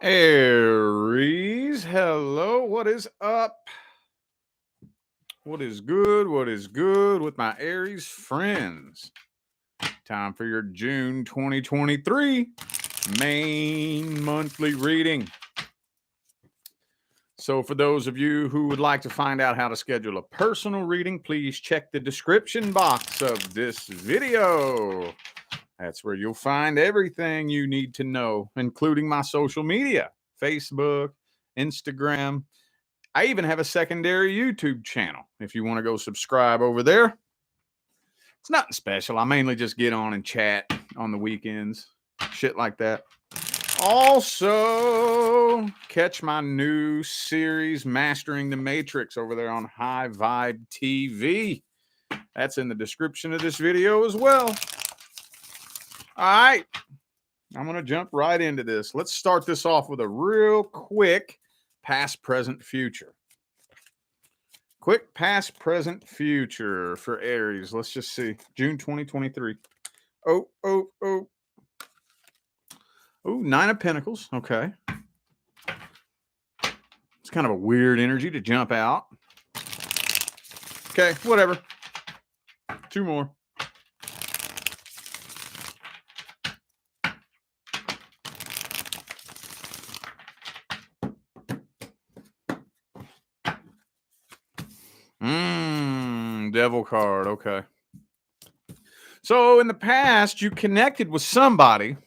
Aries, hello. What is up? What is good? What is good with my Aries friends? Time for your June 2023 main monthly reading. So, for those of you who would like to find out how to schedule a personal reading, please check the description box of this video. That's where you'll find everything you need to know, including my social media, Facebook, Instagram. I even have a secondary YouTube channel if you want to go subscribe over there. It's nothing special. I mainly just get on and chat on the weekends, shit like that. Also, catch my new series, Mastering the Matrix, over there on High Vibe TV. That's in the description of this video as well. All right, I'm going to jump right into this. Let's start this off with a real quick past, present, future. Quick past, present, future for Aries. Let's just see. June 2023. Oh. Nine of Pentacles. Okay. It's kind of a weird energy to jump out. Okay, whatever. Two more. Devil card. Okay. So in the past, you connected with somebody,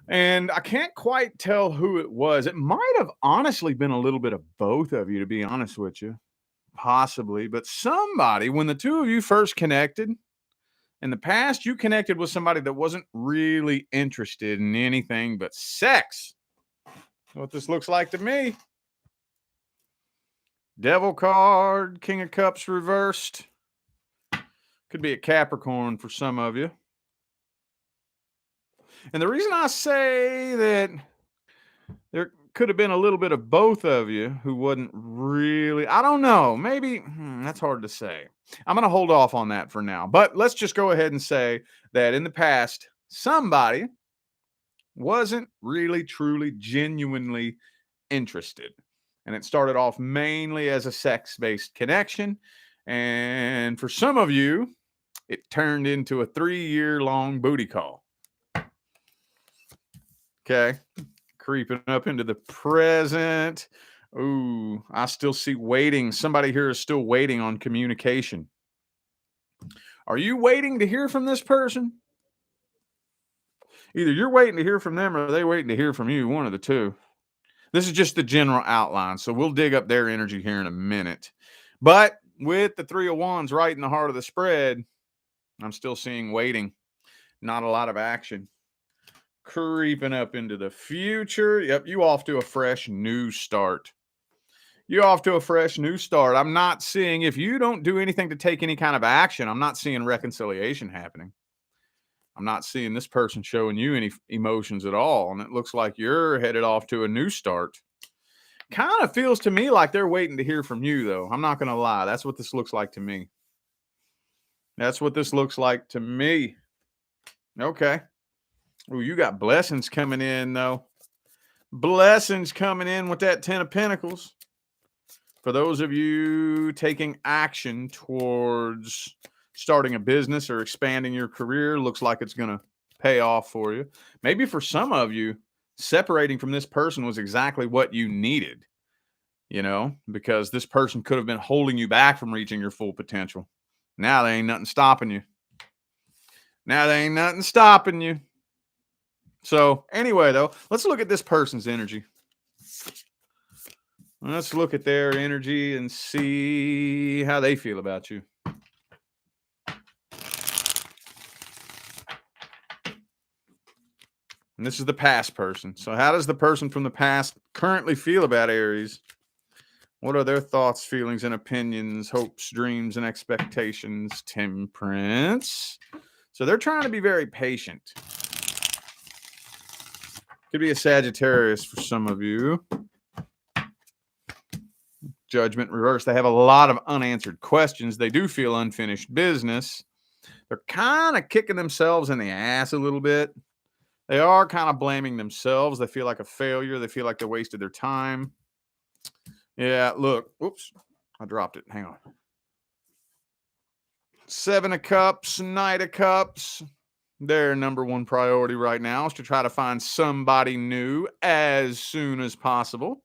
and I can't quite tell who it was. It might have honestly been a little bit of both of you, to be honest with you. Possibly. But somebody, when the two of you first connected, in the past, you connected with somebody that wasn't really interested in anything but sex. What this looks like to me. Devil card, King of Cups reversed. Could be a Capricorn for some of you. And the reason I say that there could have been a little bit of both of you who wasn't really, I don't know, maybe that's hard to say. I'm going to hold off on that for now. But let's just go ahead and say that in the past, somebody wasn't really, truly, genuinely interested. And it started off mainly as a sex-based connection. And for some of you, it turned into a 3-year-long booty call. Okay. Creeping up into the present. Ooh, I still see waiting. Somebody here is still waiting on communication. Are you waiting to hear from this person? Either you're waiting to hear from them or they're waiting to hear from you, one of the two. This is just the general outline, so we'll dig up their energy here in a minute. But with the Three of Wands right in the heart of the spread, I'm still seeing waiting. Not a lot of action. Creeping up into the future. Yep, you off to a fresh new start. You're off to a fresh new start. I'm not seeing, if you don't do anything to take any kind of action, I'm not seeing reconciliation happening. I'm not seeing this person showing you any emotions at all. And it looks like you're headed off to a new start. Kind of feels to me like they're waiting to hear from you, though. I'm not going to lie. That's what this looks like to me. That's what this looks like to me. Okay. Oh, you got blessings coming in, though. Blessings coming in with that 10 of Pentacles. For those of you taking action towards starting a business or expanding your career, looks like it's going to pay off for you. Maybe for some of you, separating from this person was exactly what you needed, because this person could have been holding you back from reaching your full potential. Now there ain't nothing stopping you. So anyway, though, let's look at this person's energy. Let's look at their energy and see how they feel about you. And this is the past person. So how does the person from the past currently feel about Aries? What are their thoughts, feelings, and opinions, hopes, dreams, and expectations? Temperance. So they're trying to be very patient. Could be a Sagittarius for some of you. Judgment reversed. They have a lot of unanswered questions. They do feel unfinished business. They're kind of kicking themselves in the ass a little bit. They are kind of blaming themselves. They feel like a failure. They feel like they wasted their time. Yeah, look. Oops. I dropped it. Hang on. 7 of Cups, Knight of Cups. Their number one priority right now is to try to find somebody new as soon as possible.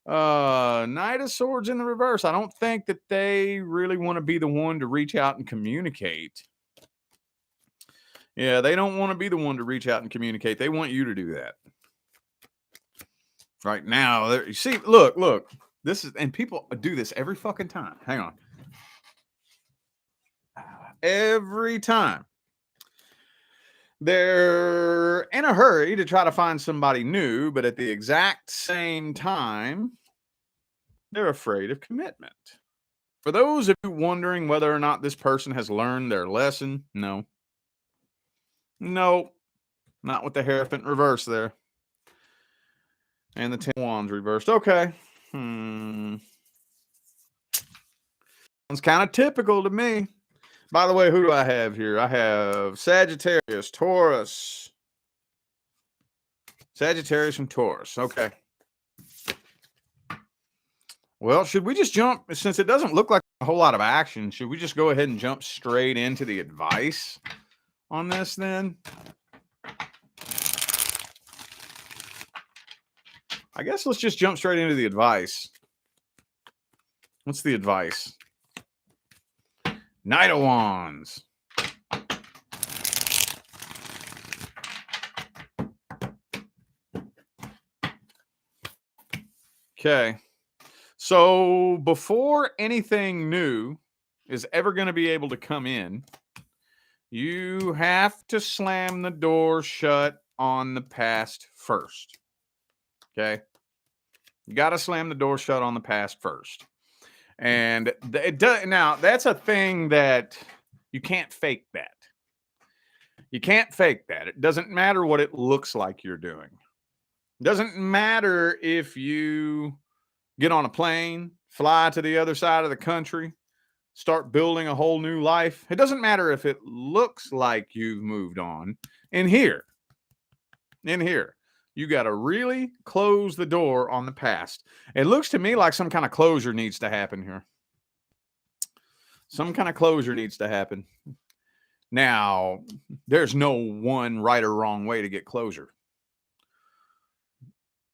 Knight of Swords in the reverse. I don't think that they really want to be the one to reach out and communicate. Yeah, they don't want to be the one to reach out and communicate. They want you to do that. Right now, you see, look. This is, and people do this every fucking time. Hang on. Every time. They're in a hurry to try to find somebody new, but at the exact same time, they're afraid of commitment. For those of you wondering whether or not this person has learned their lesson, no. No, not with the Hierophant reverse there. And the 10 Wands reversed. Okay. It's kind of typical to me. By the way, who do I have here? I have Sagittarius, Taurus. Sagittarius and Taurus. Okay. Well, should we just jump, since it doesn't look like a whole lot of action, should we just go ahead and jump straight into the advice on this then? I guess let's just jump straight into the advice. What's the advice? Knight of Wands. Okay. So before anything new is ever going to be able to come in, you have to slam the door shut on the past first. Okay. You got to slam the door shut on the past first. And it does, now that's a thing that you can't fake that. You can't fake that. It doesn't matter what it looks like you're doing. It doesn't matter if you get on a plane, fly to the other side of the country, start building a whole new life. It doesn't matter if it looks like you've moved on. In here, you got to really close the door on the past. It looks to me like some kind of closure needs to happen here. Some kind of closure needs to happen. Now, there's no one right or wrong way to get closure.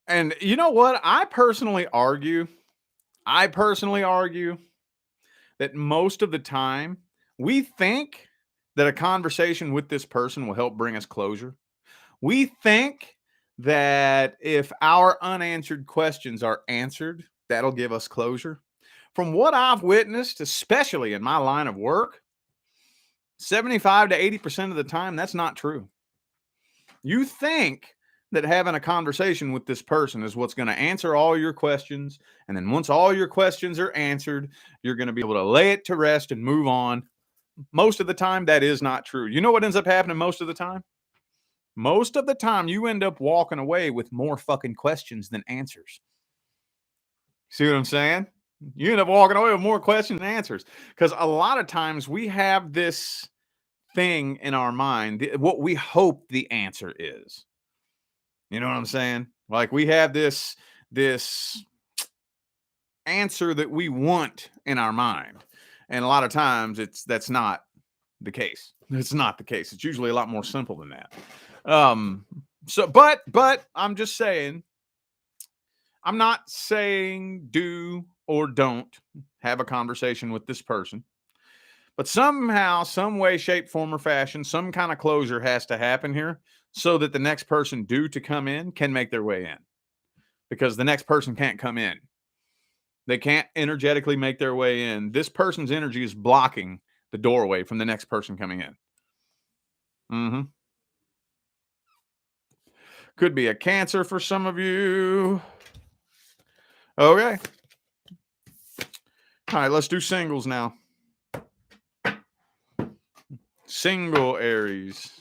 And you know what? I personally argue that most of the time we think that a conversation with this person will help bring us closure. We think that if our unanswered questions are answered, that'll give us closure. From what I've witnessed, especially in my line of work, 75 to 80% of the time, that's not true. You think that having a conversation with this person is what's going to answer all your questions. And then once all your questions are answered, you're going to be able to lay it to rest and move on. Most of the time, that is not true. You know what ends up happening most of the time? Most of the time, you end up walking away with more fucking questions than answers. See what I'm saying? You end up walking away with more questions than answers. Because a lot of times we have this thing in our mind, what we hope the answer is. You know what I'm saying? Like we have this answer that we want in our mind. And a lot of times that's not the case. It's not the case. It's usually a lot more simple than that. But I'm just saying, I'm not saying do or don't have a conversation with this person. But somehow, some way, shape, form, or fashion, some kind of closure has to happen here so that the next person due to come in can make their way in. Because the next person can't come in. They can't energetically make their way in. This person's energy is blocking the doorway from the next person coming in. Could be a Cancer for some of you. Okay. All right, let's do singles now. Single Aries.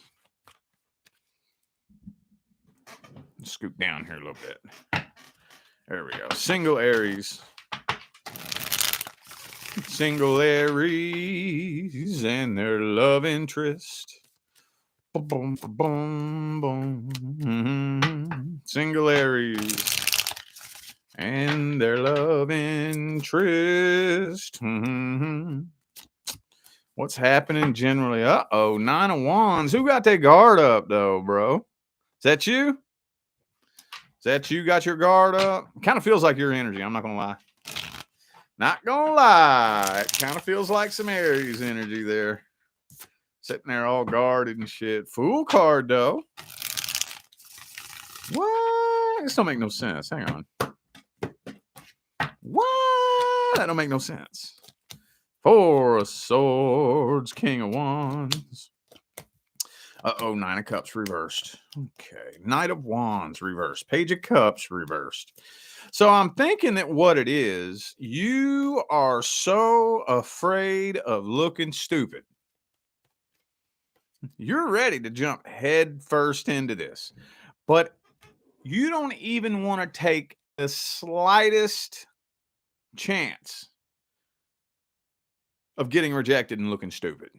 Scoot down here a little bit. There we go. Single Aries. Single Aries and their love interest. Boom, boom, boom. Single Aries and their love interest. What's happening generally? Uh-oh, 9 of Wands. Who got their guard up, though, bro? Is that you? Is that you got your guard up? Kind of feels like your energy. I'm not going to lie. Not going to lie. It kind of feels like some Aries energy there. Sitting there all guarded and shit. Fool card, though. What? This don't make no sense. Hang on. What? That don't make no sense. 4 of Swords, King of Wands. Uh-oh, 9 of Cups reversed. Okay, Knight of Wands reversed. Page of Cups reversed. So I'm thinking that what it is, you are so afraid of looking stupid. You're ready to jump head first into this, but you don't even want to take the slightest chance of getting rejected and looking stupid.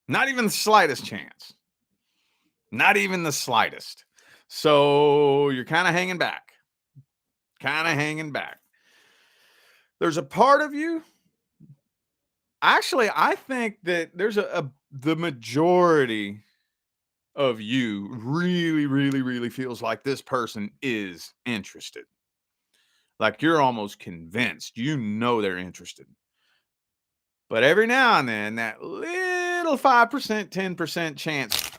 Not even the slightest chance. Not even the slightest. So you're kind of hanging back. There's a part of you. Actually, I think that there's the majority of you really feels like this person is interested. Like you're almost convinced, you know they're interested. But every now and then, that little 5%, 10% chance.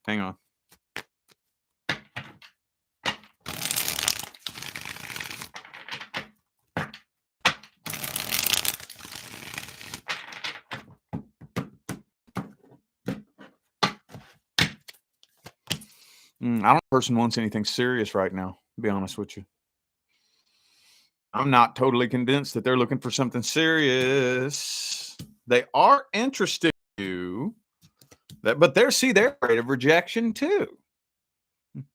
Hang on. I don't think the person wants anything serious right now, to be honest with you. I'm not totally convinced that they're looking for something serious. They are interested in you, but they're afraid of rejection too.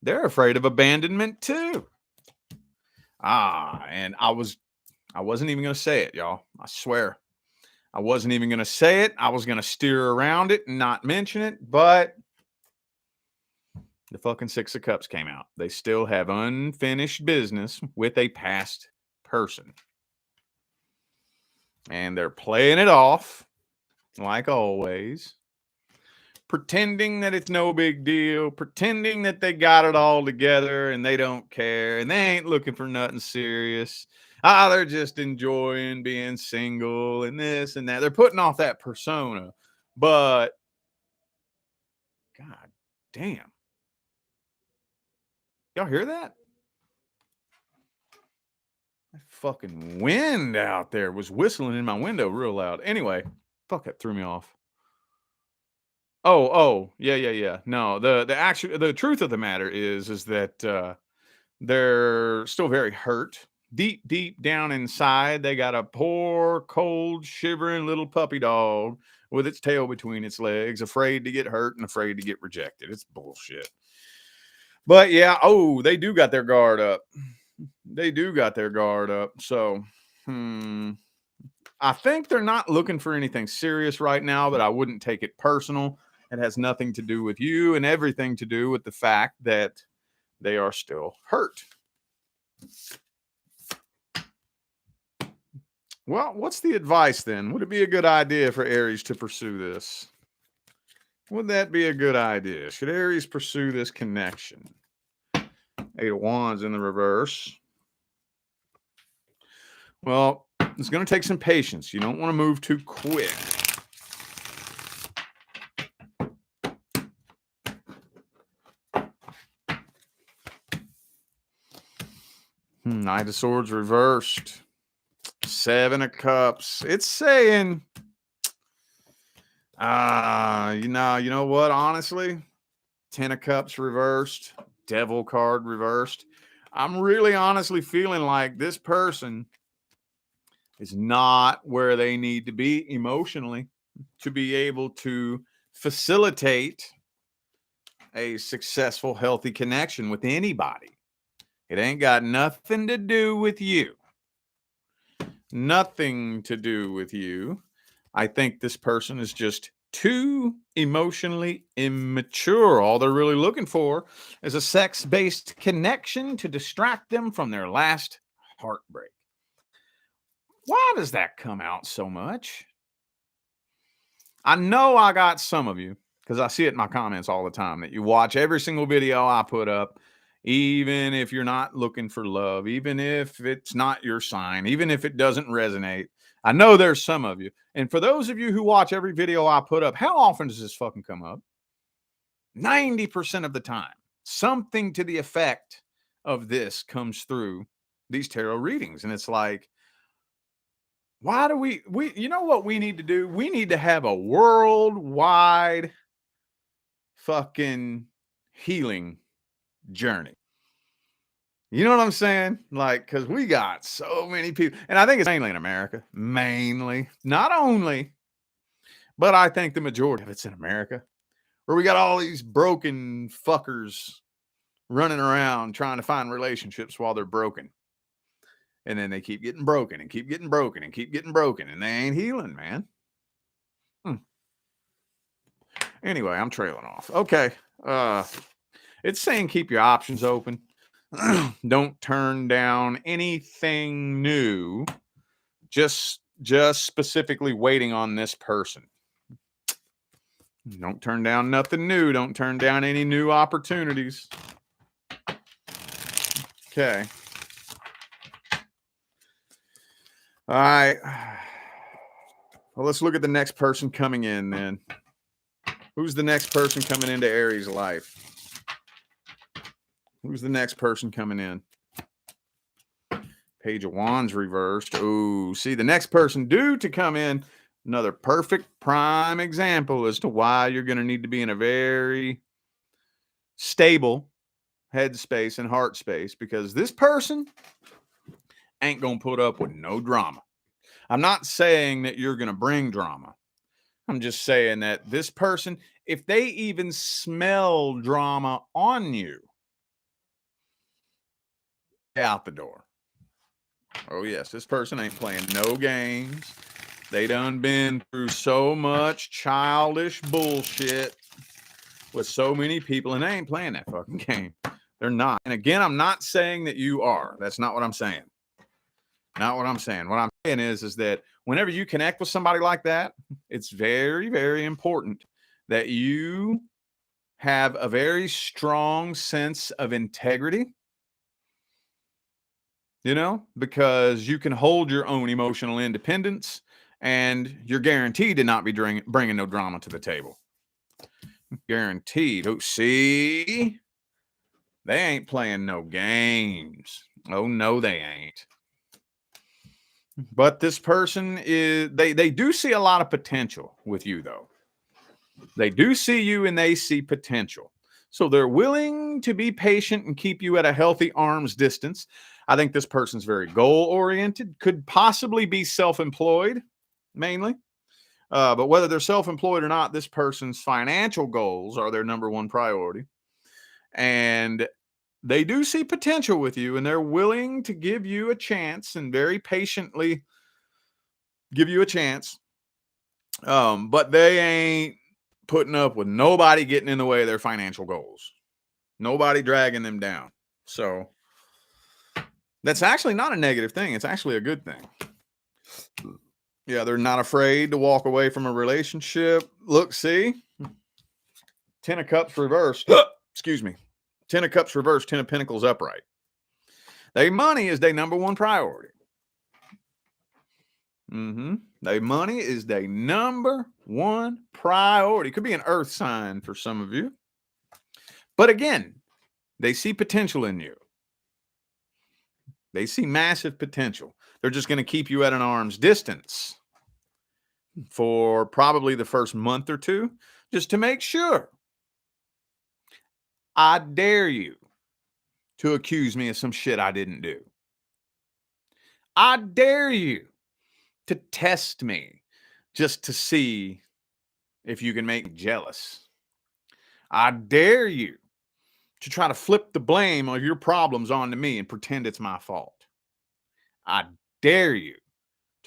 They're afraid of abandonment too. And I wasn't even going to say it, y'all. I swear. I wasn't even going to say it. I was going to steer around it and not mention it, but the fucking 6 of Cups came out. They still have unfinished business with a past person. And they're playing it off, like always, pretending that it's no big deal, pretending that they got it all together and they don't care and they ain't looking for nothing serious. They're just enjoying being single and this and that. They're putting off that persona. But, God damn. Y'all hear that? That fucking wind out there was whistling in my window real loud. Anyway, fuck, that threw me off. Yeah. No, the truth of the matter is that they're still very hurt. Deep down inside, they got a poor, cold, shivering little puppy dog with its tail between its legs, afraid to get hurt and afraid to get rejected. It's bullshit. But yeah, they do got their guard up. So, I think they're not looking for anything serious right now, but I wouldn't take it personal. It has nothing to do with you and everything to do with the fact that they are still hurt. Well, what's the advice then? Would it be a good idea for Aries to pursue this? Would that be a good idea? Should Aries pursue this connection? 8 of Wands in the reverse. Well, it's going to take some patience. You don't want to move too quick. Knight of Swords reversed. 7 of Cups. It's saying, you know what? Honestly, 10 of Cups reversed. Devil card reversed. I'm really honestly feeling like this person is not where they need to be emotionally to be able to facilitate a successful, healthy connection with anybody. It ain't got nothing to do with you. nothing to do with you. I think this person is just too emotionally immature. All they're really looking for is a sex based connection to distract them from their last heartbreak. Why does that come out so much? I know I got some of you because I see it in my comments all the time that you watch every single video I put up, even if you're not looking for love, even if it's not your sign, even if it doesn't resonate. I know there's some of you. And for those of you who watch every video I put up, how often does this fucking come up? 90% of the time, something to the effect of this comes through these tarot readings. And it's like, why do we you know what we need to do? We need to have a worldwide fucking healing journey. You know what I'm saying? Like, because we got so many people, and I think it's mainly in America, mainly, not only, but I think the majority of it's in America, where we got all these broken fuckers running around trying to find relationships while they're broken. And then they keep getting broken and keep getting broken and keep getting broken, and they ain't healing, man. Anyway, I'm trailing off. Okay. It's saying keep your options open. Don't turn down anything new. Just specifically waiting on this person. Don't turn down nothing new. Don't turn down any new opportunities. Okay. All right. Well, let's look at the next person coming in then. Who's the next person coming into Aries' life? Who's the next person coming in? Page of Wands reversed. Oh, see, the next person due to come in. Another perfect prime example as to why you're going to need to be in a very stable headspace and heart space, because this person ain't going to put up with no drama. I'm not saying that you're going to bring drama. I'm just saying that this person, if they even smell drama on you, out the door. Oh, yes, this person ain't playing no games. They done been through so much childish bullshit with so many people, and they ain't playing that fucking game. They're not. And again, I'm not saying that you are. That's not what I'm saying. Not what I'm saying. What I'm saying is that whenever you connect with somebody like that, it's very, very important that you have a very strong sense of integrity, you know, because you can hold your own emotional independence and you're guaranteed to not be bringing no drama to the table. Guaranteed. Oh, see? They ain't playing no games. Oh, no, they ain't. But this person is, they do see a lot of potential with you, though. They do see you and they see potential. So they're willing to be patient and keep you at a healthy arm's distance. I think this person's very goal-oriented, could possibly be self-employed, mainly. But whether they're self-employed or not, this person's financial goals are their number one priority. And they do see potential with you, and they're willing to give you a chance and very patiently give you a chance. But they ain't putting up with nobody getting in the way of their financial goals. Nobody dragging them down. So that's actually not a negative thing. It's actually a good thing. Yeah, they're not afraid to walk away from a relationship. Look, see? 10 of Cups reversed. Excuse me. 10 of Cups reversed, 10 of Pentacles upright. Their money is their number one priority. Their money is their number one priority. Could be an earth sign for some of you. But again, they see potential in you. They see massive potential. They're just going to keep you at an arm's distance for probably the first month or two, just to make sure. I dare you to accuse me of some shit I didn't do. I dare you to test me just to see if you can make me jealous. I dare you to try to flip the blame of your problems onto me and pretend it's my fault. I dare you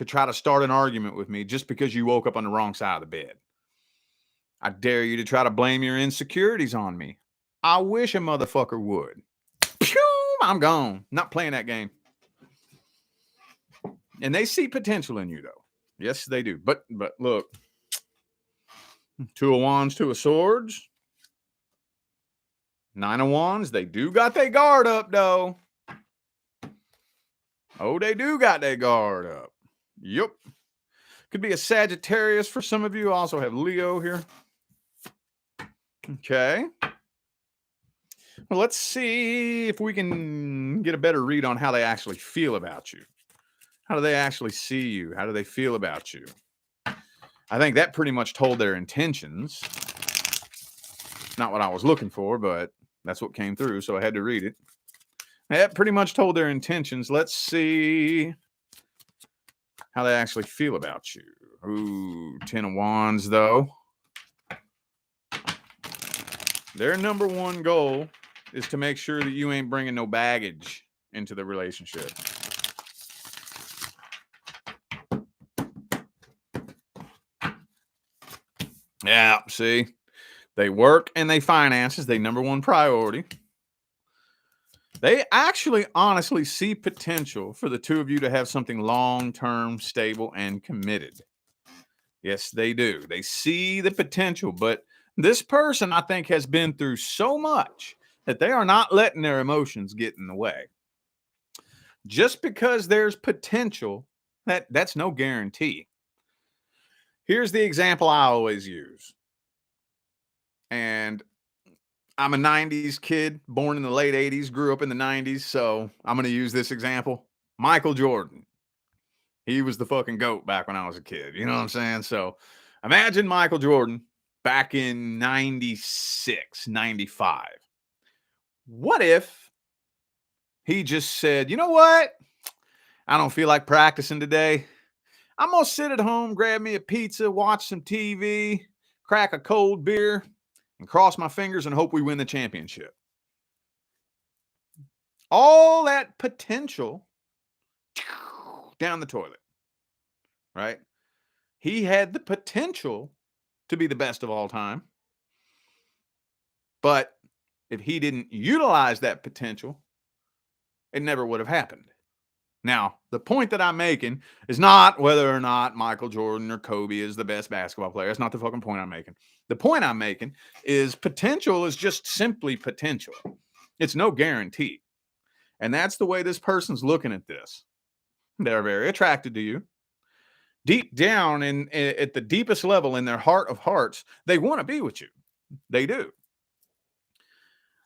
to try to start an argument with me just because you woke up on the wrong side of the bed. I dare you to try to blame your insecurities on me. I wish a motherfucker would. Pew, I'm gone. Not playing that game. And they see potential in you, though. Yes, they do. But look, 2 of Wands, 2 of Swords, 9 of Wands. They do got their guard up, though. Oh, they do got their guard up. Yup. Could be a Sagittarius for some of you. Also have Leo here. Okay. Well, let's see if we can get a better read on how they actually feel about you. How do they actually see you? How do they feel about you? I think that pretty much told their intentions. Not what I was looking for, but that's what came through, so I had to read it. That pretty much told their intentions. Let's see how they actually feel about you. Ooh, 10 of Wands, though. Their number one goal is to make sure that you ain't bringing no baggage into the relationship. Yeah, see, they work and they finances, they number one priority. They actually honestly see potential for the two of you to have something long-term, stable, and committed. Yes, they do. They see the potential, but this person, I think, has been through so much that they are not letting their emotions get in the way. Just because there's potential, that's no guarantee. Here's the example I always use. And I'm a 90s kid, born in the late 80s, grew up in the 90s, so I'm going to use this example. Michael Jordan. He was the fucking GOAT back when I was a kid. You know what I'm saying? So imagine Michael Jordan back in 96, 95. What if he just said, you know what? I don't feel like practicing today. I'm going to sit at home, grab me a pizza, watch some TV, crack a cold beer, and cross my fingers and hope we win the championship. All that potential down the toilet, right? He had the potential to be the best of all time. But if he didn't utilize that potential, it never would have happened. Now, the point that I'm making is not whether or not Michael Jordan or Kobe is the best basketball player. That's not the fucking point I'm making. The point I'm making is potential is just simply potential. It's no guarantee. And that's the way this person's looking at this. They're very attracted to you. Deep down at the deepest level in their heart of hearts, they want to be with you. They do.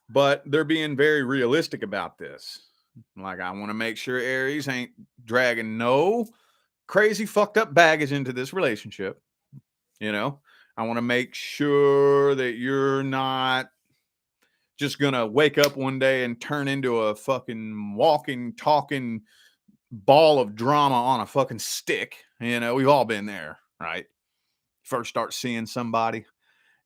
But they're being very realistic about this. Like, I want to make sure Aries ain't dragging no crazy fucked up baggage into this relationship. You know, I want to make sure that you're not just going to wake up one day and turn into a fucking walking, talking ball of drama on a fucking stick. You know, we've all been there, right? First start seeing somebody,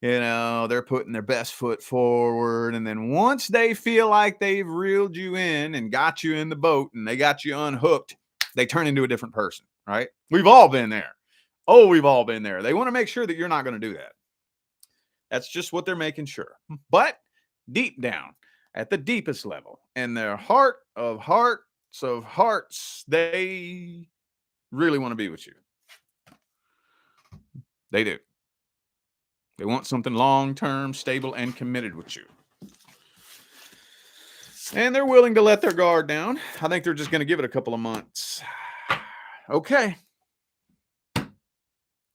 you know, they're putting their best foot forward. And then once they feel like they've reeled you in and got you in the boat and they got you unhooked, they turn into a different person, right? We've all been there. Oh, we've all been there. They want to make sure that you're not going to do that. That's just what they're making sure. But deep down, at the deepest level, in their heart of hearts, they really want to be with you. They do. They want something long-term, stable, and committed with you. And they're willing to let their guard down. I think they're just going to give it a couple of months. Okay.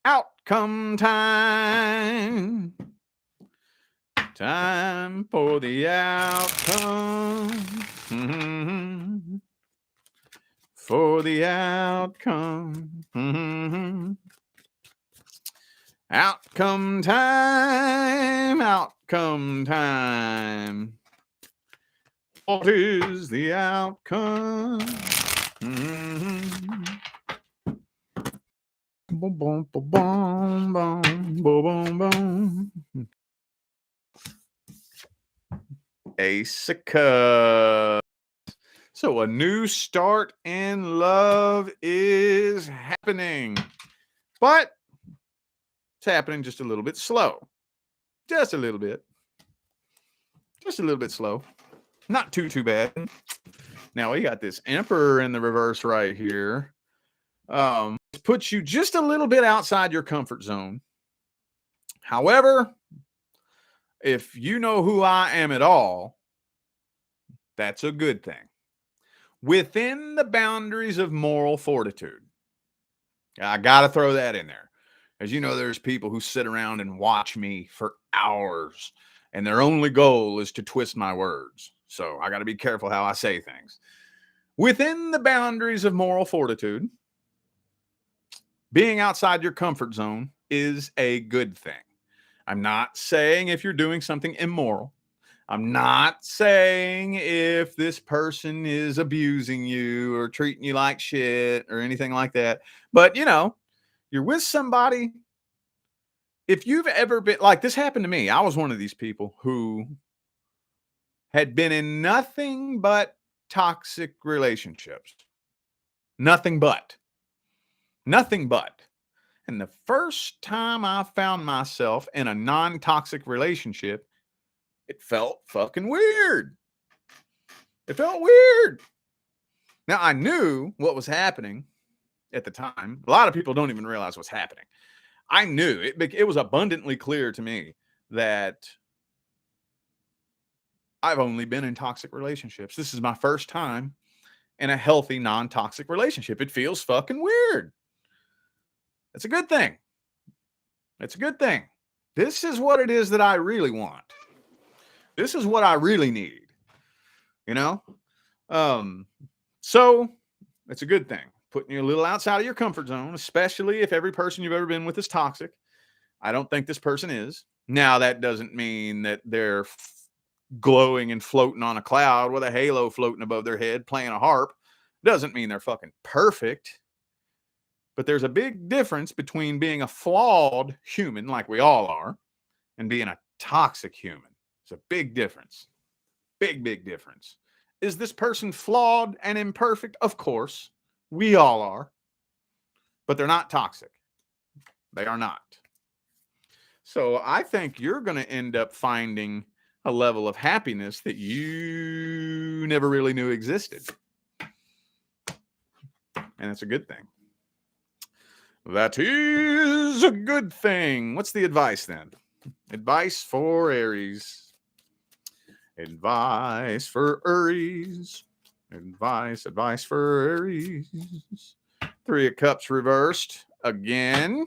Outcome time. Time for the outcome. Mm-hmm. For the outcome. Mm-hmm. Outcome time. Outcome time. What is the outcome? Mm-hmm. Boom, boom, boom, boom, boom, boom, boom. Ace of Cups. So a new start in love is happening, but it's happening just a little bit slow. Just a little bit. Just a little bit slow. Not too bad. Now we got this Emperor in the reverse right here. Puts you just a little bit outside your comfort zone. However, if you know who I am at all, that's a good thing. Within the boundaries of moral fortitude. I got to throw that in there. As you know, there's people who sit around and watch me for hours, and their only goal is to twist my words. So I got to be careful how I say things. Within the boundaries of moral fortitude, being outside your comfort zone is a good thing. I'm not saying if you're doing something immoral. I'm not saying if this person is abusing you or treating you like shit or anything like that. But, you know, you're with somebody. If you've ever been like this happened to me, I was one of these people who had been in nothing but toxic relationships. Nothing but. Nothing but. And the first time I found myself in a non-toxic relationship, it felt fucking weird. It felt weird. Now, I knew what was happening at the time. A lot of people don't even realize what's happening. I knew it. It was abundantly clear to me that I've only been in toxic relationships. This is my first time in a healthy, non-toxic relationship. It feels fucking weird. It's a good thing. It's a good thing. This is what it is that I really want. This is what I really need. You know? So it's a good thing. Putting you a little outside of your comfort zone, especially if every person you've ever been with is toxic. I don't think this person is. Now, that doesn't mean that they're glowing and floating on a cloud with a halo floating above their head playing a harp. Doesn't mean they're fucking perfect. But there's a big difference between being a flawed human, like we all are, and being a toxic human. It's a big difference. Big difference. Is this person flawed and imperfect? Of course. We all are. But they're not toxic. They are not. So I think you're going to end up finding a level of happiness that you never really knew existed. And it's a good thing. That is a good thing. What's the advice then? Advice for Aries. Advice for Aries. Advice for Aries. 3 of Cups reversed again.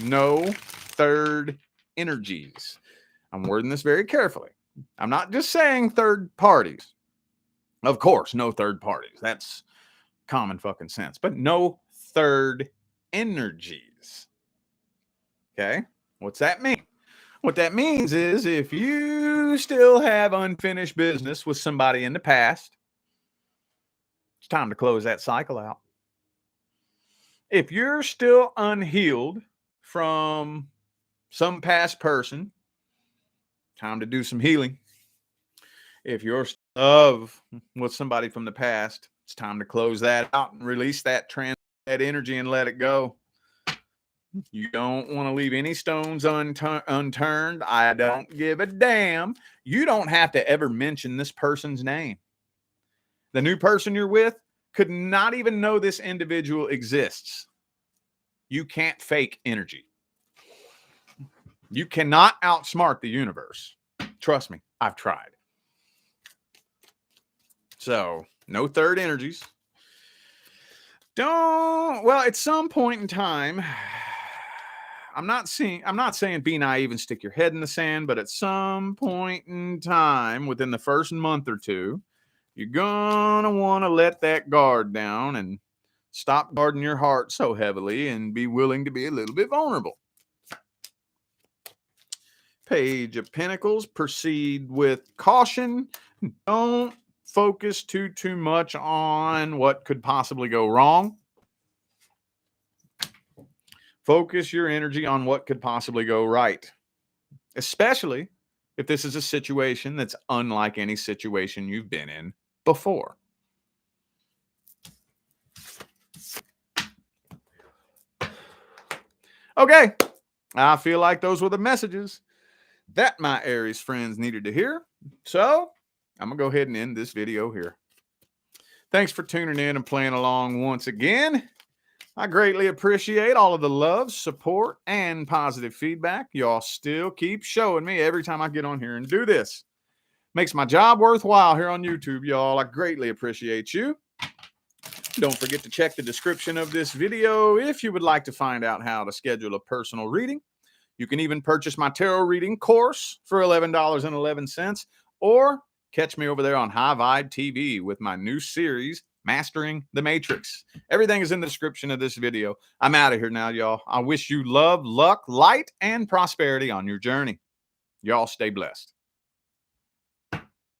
No third energies. I'm wording this very carefully. I'm not just saying third parties. Of course, no third parties. That's common fucking sense. But no third energies. Okay? What's that mean? What that means is if you still have unfinished business with somebody in the past, it's time to close that cycle out. If you're still unhealed from some past person, time to do some healing. If you're still in love with somebody from the past, it's time to close that out and release that energy and let it go. You don't want to leave any stones unturned. I don't give a damn. You don't have to ever mention this person's name. The new person you're with could not even know this individual exists. You can't fake energy. You cannot outsmart the universe. Trust me, I've tried. So, no third energies. At some point in time, I'm not saying be naive and stick your head in the sand, but at some point in time, within the first month or two, you're gonna want to let that guard down and stop guarding your heart so heavily and be willing to be a little bit vulnerable. Page of Pentacles, proceed with caution. Don't focus too much on what could possibly go wrong. Focus your energy on what could possibly go right, especially if this is a situation that's unlike any situation you've been in before. Okay, I feel like those were the messages that my Aries friends needed to hear. So I'm going to go ahead and end this video here. Thanks for tuning in and playing along once again. I greatly appreciate all of the love, support, and positive feedback y'all still keep showing me every time I get on here and do this. Makes my job worthwhile here on YouTube, y'all. I greatly appreciate you. Don't forget to check the description of this video if you would like to find out how to schedule a personal reading. You can even purchase my tarot reading course for $11.11, or catch me over there on High Vibe TV with my new series, Mastering the Matrix. Everything is in the description of this video. I'm out of here now, y'all. I wish you love, luck, light, and prosperity on your journey. Y'all stay blessed.